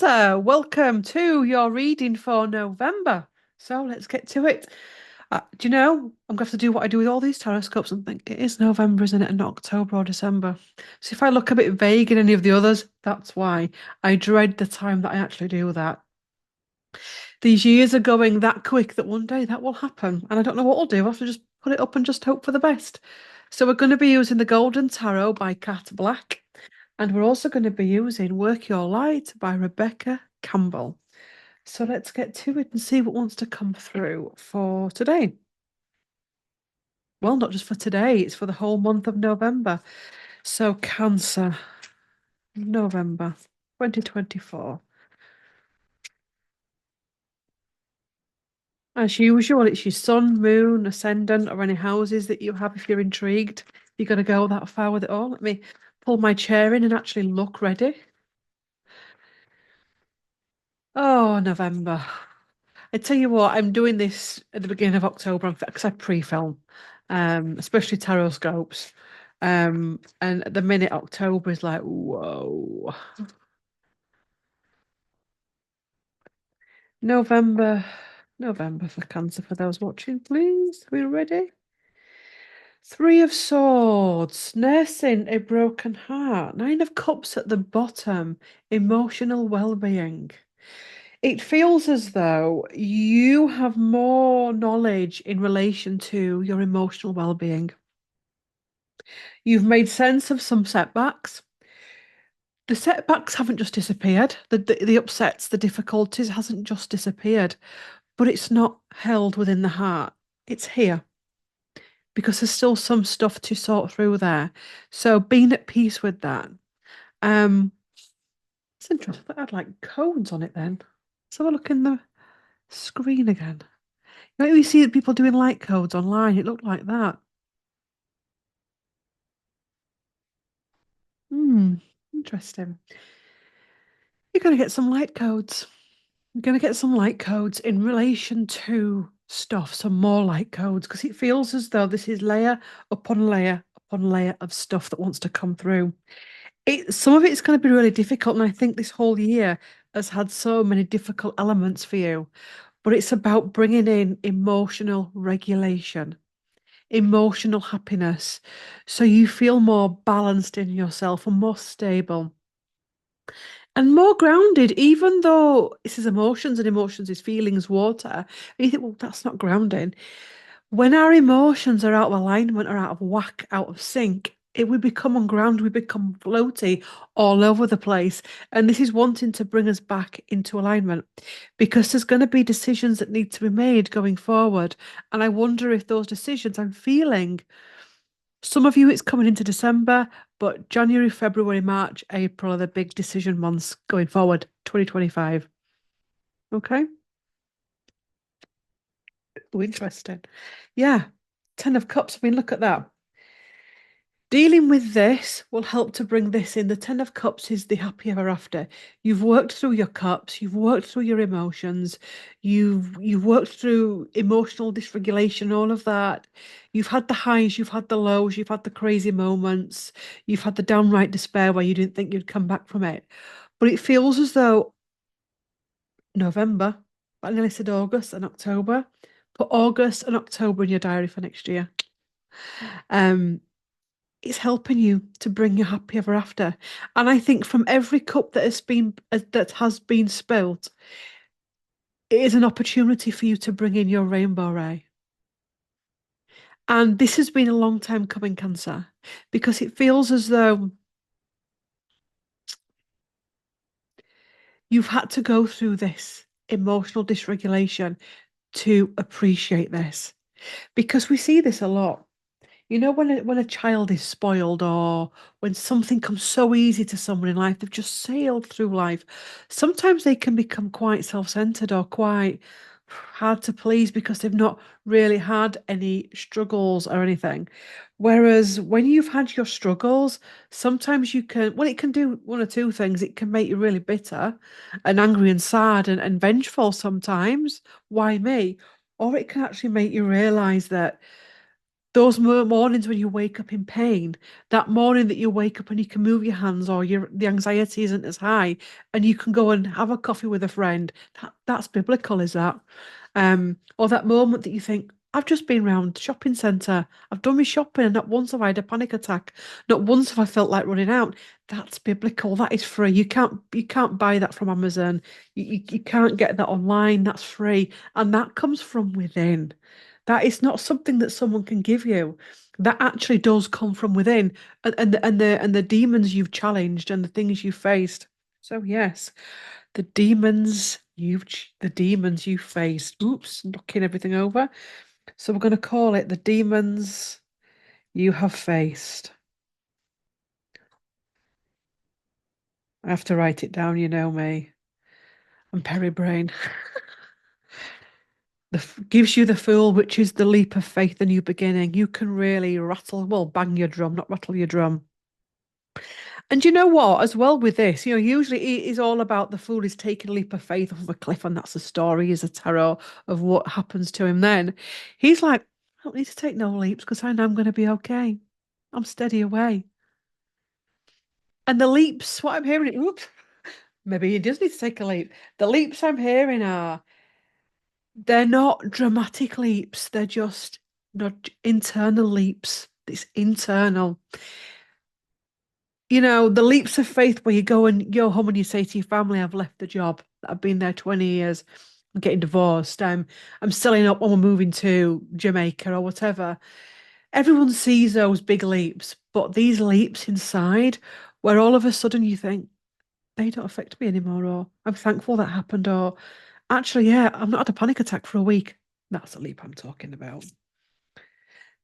Cancer, welcome to your reading for November. So let's get to it. Do you know, I'm going to have to do what I do with all these horoscopes and think it is November, isn't it, and not October or December. So if I look a bit vague in any of the others, that's why. I dread the time that I actually do that. These years are going that quick that one day that will happen, and I don't know what I'll do. I'll have to just put it up and just hope for the best. So we're going to be using the Golden Tarot by Cat Black. And we're also going to be using Work Your Light by Rebecca Campbell. So let's get to it and see what wants to come through for today. Well, not just for today, it's for the whole month of November. So Cancer, November 2024. As usual, it's your sun, moon, ascendant, or any houses that you have if you're intrigued. You're going to go that far with it all. Let me pull my chair in and actually look ready. Oh, November. I tell you what, I'm doing this at the beginning of October because I pre-film, especially tarot scopes. And at the minute, October is like, whoa. November, November for Cancer for those watching, please. Are we ready? Three of Swords, nursing a broken heart. Nine of Cups at the bottom, emotional well-being. It feels as though you have more knowledge in relation to your emotional well-being. You've made sense of some setbacks. The setbacks haven't just disappeared. The upsets, the difficulties hasn't just disappeared, but it's not held within the heart. It's here because there's still some stuff to sort through there. So being at peace with that. Um, it's interesting. I had like codes on it then. So I look in the screen again. You know, you see people doing light codes online. It looked like that. Hmm, interesting. You're going to get some light codes. You're going to get some light codes in relation to stuff, some more light codes, because it feels as though this is layer upon layer upon layer of stuff that wants to come through. Some of it's going to be really difficult, and I think this whole year has had so many difficult elements for you. But it's about bringing in emotional regulation, emotional happiness, so you feel more balanced in yourself and more stable and more grounded, even though this is emotions and emotions is feelings, water. And you think, well, that's not grounding. When our emotions are out of alignment or out of whack, out of sync, we become ungrounded, we become floaty all over the place. And this is wanting to bring us back into alignment because there's going to be decisions that need to be made going forward. And I wonder if those decisions I'm feeling, some of you it's coming into December, but January, February, March, April are the big decision months going forward, 2025. Okay. Oh, interesting. Yeah. Ten of Cups. I mean, look at that. Dealing with this will help to bring this in. The Ten of Cups is the happy ever after. You've worked through your cups, you've worked through your emotions, you've worked through emotional dysregulation, all of that. You've had the highs, you've had the lows, you've had the crazy moments, you've had the downright despair where you didn't think you'd come back from it. But it feels as though November, I nearly said August and October. Put August and October in your diary for next year. Um, it's helping you to bring you happy ever after. And I think from every cup that has been spilt, it is an opportunity for you to bring in your rainbow ray. And this has been a long time coming, Cancer, because it feels as though you've had to go through this emotional dysregulation to appreciate this. Because we see this a lot. You know, when a child is spoiled or when something comes so easy to someone in life, they've just sailed through life. Sometimes they can become quite self-centered or quite hard to please because they've not really had any struggles or anything. Whereas when you've had your struggles, sometimes well, it can do one or two things. It can make you really bitter and angry and sad and vengeful sometimes. Why me? Or it can actually make you realize that Those mornings when you wake up in pain, that morning that you wake up and you can move your hands or the anxiety isn't as high and you can go and have a coffee with a friend. That's biblical, is that? Or that moment that you think, I've just been round the shopping centre, I've done my shopping, and not once have I had a panic attack. Not once have I felt like running out. That's biblical. That is free. You can't buy that from Amazon. You can't get that online. That's free. And that comes from within. That is not something that someone can give you. That actually does come from within, and the demons you've challenged and the things you've faced. So yes, the demons you faced. Oops, knocking everything over. So we're going to call it the demons you have faced. I have to write it down, you know me. I'm Perry Brain. Gives you the fool, which is the leap of faith, the new beginning. You can really bang your drum, not rattle your drum. And you know what, as well with this, usually it is all about the fool is taking a leap of faith off of a cliff, and that's the story, is a terror of what happens to him then. He's like, I don't need to take no leaps because I know I'm going to be okay. I'm steady away. And the leaps, what I'm hearing, oops, maybe he does need to take a leap. The leaps I'm hearing they're not dramatic leaps, they're just not internal leaps. It's internal. The leaps of faith where you go and you're home and you say to your family, I've left the job. I've been there 20 years. I'm getting divorced. I'm selling up when we're moving to Jamaica or whatever. Everyone sees those big leaps, but these leaps inside where all of a sudden you think, they don't affect me anymore, or I'm thankful that happened, or actually, yeah, I've not had a panic attack for a week. That's the leap I'm talking about.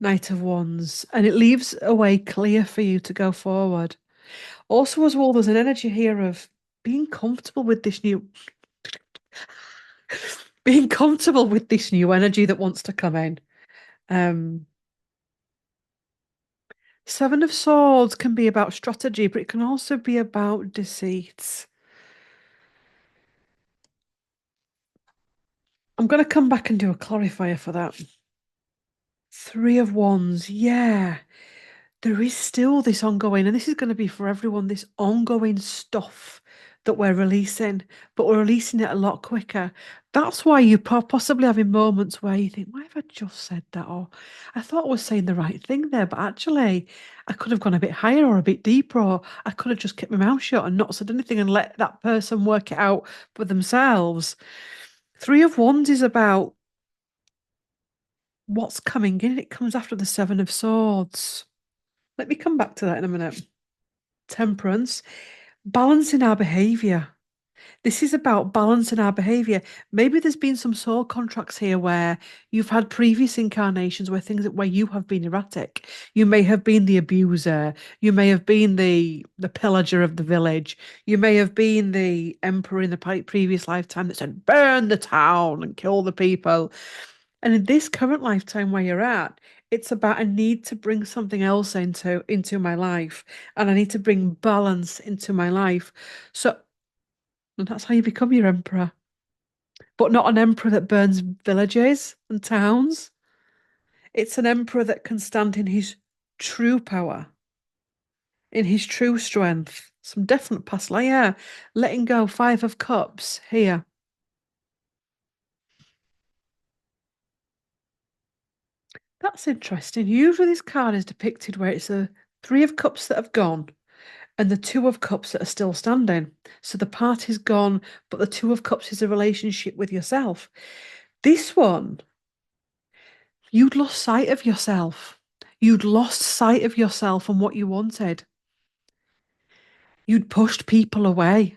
Knight of Wands. And it leaves a way clear for you to go forward. Also, as well, there's an energy here of being comfortable with this new being comfortable with this new energy that wants to come in. Um, Seven of Swords can be about strategy, but it can also be about deceit. I'm going to come back and do a clarifier for that. Three of Wands, yeah. There is still this ongoing, and this is going to be for everyone, this ongoing stuff that we're releasing, but we're releasing it a lot quicker. That's why you're possibly having moments where you think, why have I just said that? Or I thought I was saying the right thing there, but actually I could have gone a bit higher or a bit deeper, or I could have just kept my mouth shut and not said anything and let that person work it out for themselves. Three of Wands is about what's coming in. It comes after the Seven of Swords. Let me come back to that in a minute. Temperance, balancing our behavior. This is about balancing our behavior. Maybe there's been some soul contracts here where you've had previous incarnations where you have been erratic. You may have been the abuser. You may have been the pillager of the village. You may have been the emperor in the previous lifetime that said, burn the town and kill the people. And in this current lifetime where you're at, it's about I need to bring something else into my life, and I need to bring balance into my life. So and that's how you become your emperor, but not an emperor that burns villages and towns. It's an emperor that can stand in his true power, in his true strength. Some definite past life, yeah. Letting go, Five of Cups here. That's interesting. Usually this card is depicted where it's a Three of Cups that have gone and the Two of Cups that are still standing. So the party's gone, but the Two of Cups is a relationship with yourself. This one, you'd lost sight of yourself. You'd lost sight of yourself and what you wanted. You'd pushed people away.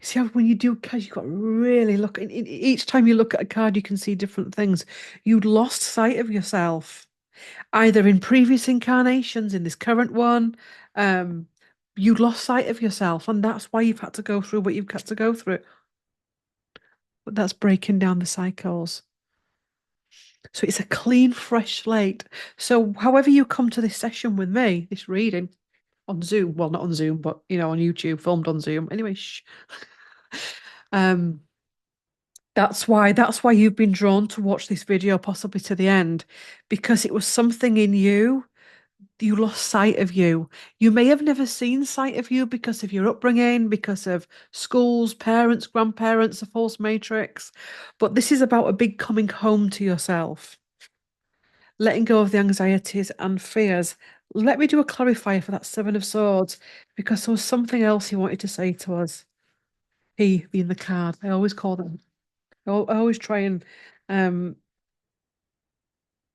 See how when you do cards, you've got to really look. Each time you look at a card, you can see different things. You'd lost sight of yourself, either in previous incarnations, in this current one. Um, you'd lost sight of yourself, and that's why you've had to go through what you've had to go through. But that's breaking down the cycles. So it's a clean, fresh slate. So however you come to this session with me, this reading on Zoom, well, not on Zoom, but on YouTube, filmed on Zoom. Anyway, shh. That's why you've been drawn to watch this video possibly to the end, because it was something in you. You lost sight of you. You may have never seen sight of you because of your upbringing, because of schools, parents, grandparents, a false matrix. But this is about a big coming home to yourself, letting go of the anxieties and fears. Let me do a clarifier for that Seven of Swords, because there was something else he wanted to say to us. He being the card. I always call them. I always try and um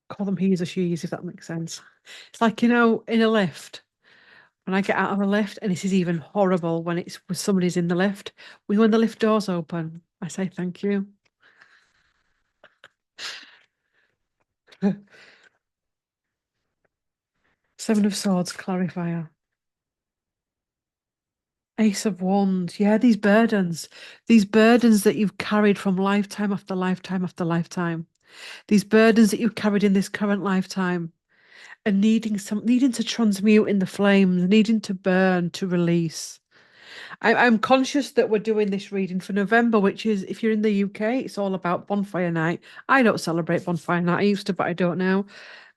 call them he's or she's, if that makes sense. It's like, in a lift. When I get out of a lift, and this is even horrible when it's with somebody's in the lift, when the lift doors open, I say thank you. Seven of Swords clarifier. Ace of Wands. Yeah, these burdens that you've carried from lifetime after lifetime after lifetime, these burdens that you've carried in this current lifetime, and needing to transmute in the flames, needing to burn, to release. I'm conscious that we're doing this reading for November, which is, if you're in the UK, it's all about Bonfire Night. I don't celebrate Bonfire Night. I used to, but I don't now.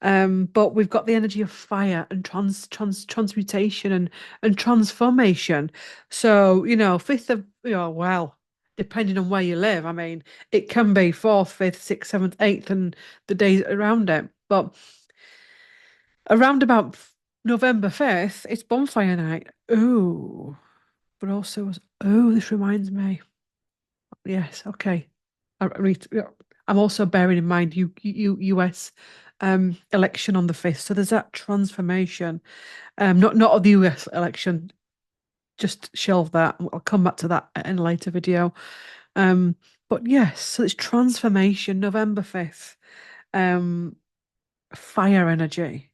But we've got the energy of fire and transmutation and transformation. So, 5th of, well, depending on where you live, I mean, it can be 4th, 5th, 6th, 7th, 8th, and the days around it. But around about November 5th, it's Bonfire Night. Ooh. But also, oh, this reminds me. Yes, okay. Yeah, I'm also bearing in mind US election on the 5th. So there's that transformation. Not of the US election. Just shelve that. I'll come back to that in a later video. Um, but yes, so it's transformation, November 5th. Um, Fire energy.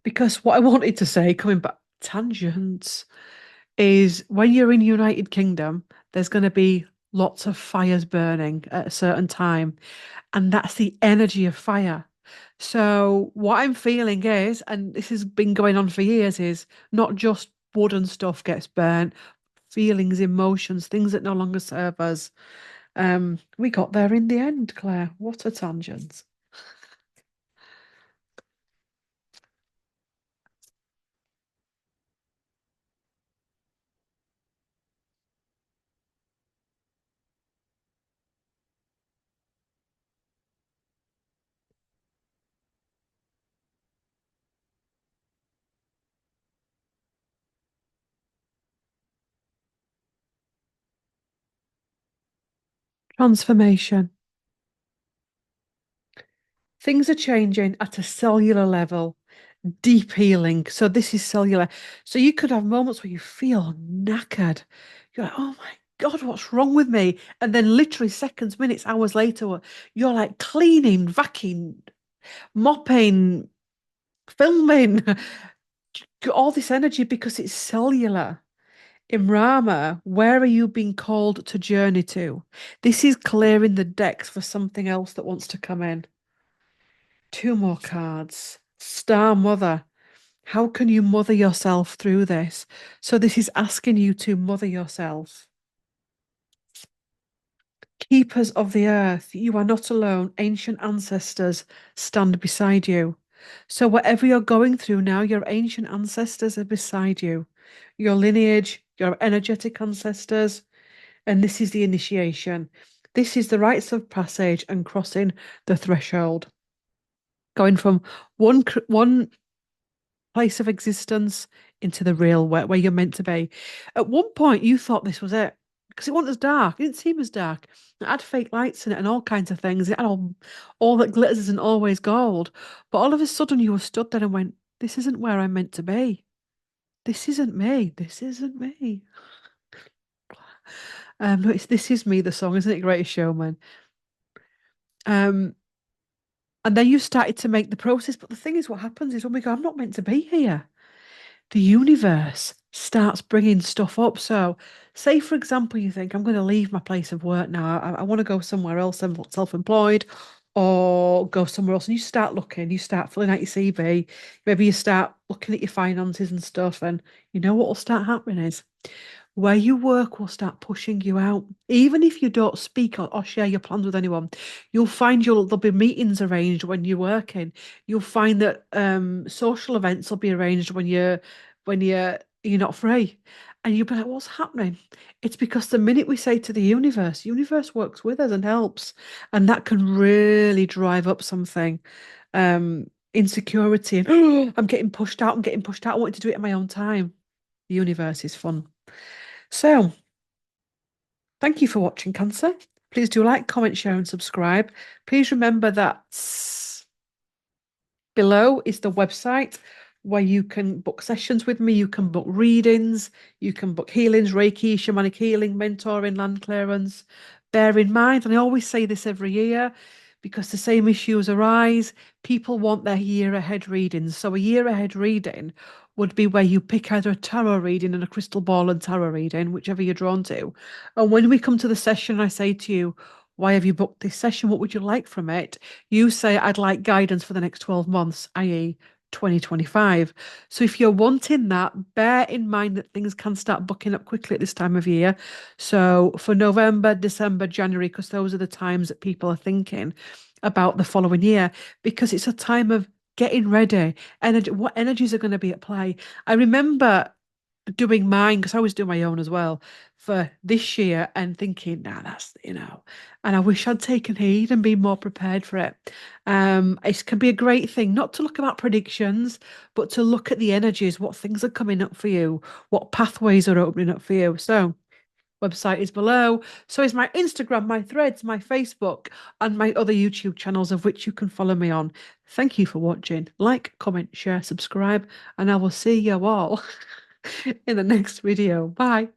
Because what I wanted to say, coming back tangents, is when you're in United Kingdom, there's going to be lots of fires burning at a certain time, and that's the energy of fire. So what I'm feeling is, and this has been going on for years, is not just wood and stuff gets burnt, feelings, emotions, things that no longer serve us. We got there in the end, Claire. What a tangent. Transformation. Things are changing at a cellular level, deep healing. So this is cellular. So you could have moments where you feel knackered. You're like, oh my God, what's wrong with me? And then literally seconds, minutes, hours later, you're like cleaning, vacuuming, mopping, filming, all this energy because it's cellular. In Rama, where are you being called to journey to? This is clearing the decks for something else that wants to come in. Two more cards. Star Mother. How can you mother yourself through this? So this is asking you to mother yourself. Keepers of the earth, you are not alone. Ancient ancestors stand beside you. So whatever you're going through now, your ancient ancestors are beside you. Your lineage, your energetic ancestors, and this is the initiation. This is the rites of passage and crossing the threshold. Going from one place of existence into the real where you're meant to be. At one point, you thought this was it because it wasn't as dark. It didn't seem as dark. It had fake lights in it and all kinds of things. It had all that glitters isn't always gold. But all of a sudden, you were stood there and went, "This isn't where I'm meant to be. This isn't me. This isn't me." No, it's "This Is Me," the song, isn't it? Greatest Showman. Um, and then you started to make the process. But the thing is, what happens is when we go, "I'm not meant to be here," the universe starts bringing stuff up. So, say for example, you think, I'm going to leave my place of work now. I want to go somewhere else. I'm self-employed, or go somewhere else. And you start looking. You start filling out your CV. Maybe you start looking at your finances and stuff. And you know what will start happening is Where you work will start pushing you out. Even if you don't speak or share your plans with anyone, you'll find there'll be meetings arranged when you're working. You'll find that social events will be arranged when you're not free. And you'll be like, what's happening? It's because the minute we say to the universe works with us and helps. And that can really drive up something. Insecurity and oh, I'm getting pushed out, I'm getting pushed out. I want to do it in my own time. The universe is fun. So, thank you for watching, Cancer. Please do like, comment, share, and subscribe. Please remember that below is the website where you can book sessions with me, you can book readings, you can book healings, Reiki, shamanic healing, mentoring, land clearance. Bear in mind, and I always say this every year, because the same issues arise, people want their year ahead readings. So a year ahead reading would be where you pick either a tarot reading and a crystal ball and tarot reading, whichever you're drawn to. And when we come to the session, I say to you, why have you booked this session? What would you like from it? You say, I'd like guidance for the next 12 months, i.e., 2025. So if you're wanting that, bear in mind that things can start booking up quickly at this time of year. So for November, December, January, because those are the times that people are thinking about the following year, because it's a time of getting ready. Energy, what energies are going to be at play? I remember doing mine because I always do my own as well for this year and thinking, nah, and I wish I'd taken heed and been more prepared for it. It can be a great thing not to look about predictions, but to look at the energies, what things are coming up for you, what pathways are opening up for you. So, website is below. So is my Instagram, my threads, my Facebook, and my other YouTube channels, of which you can follow me on. Thank you for watching. Like, comment, share, subscribe, and I will see you all in the next video. Bye.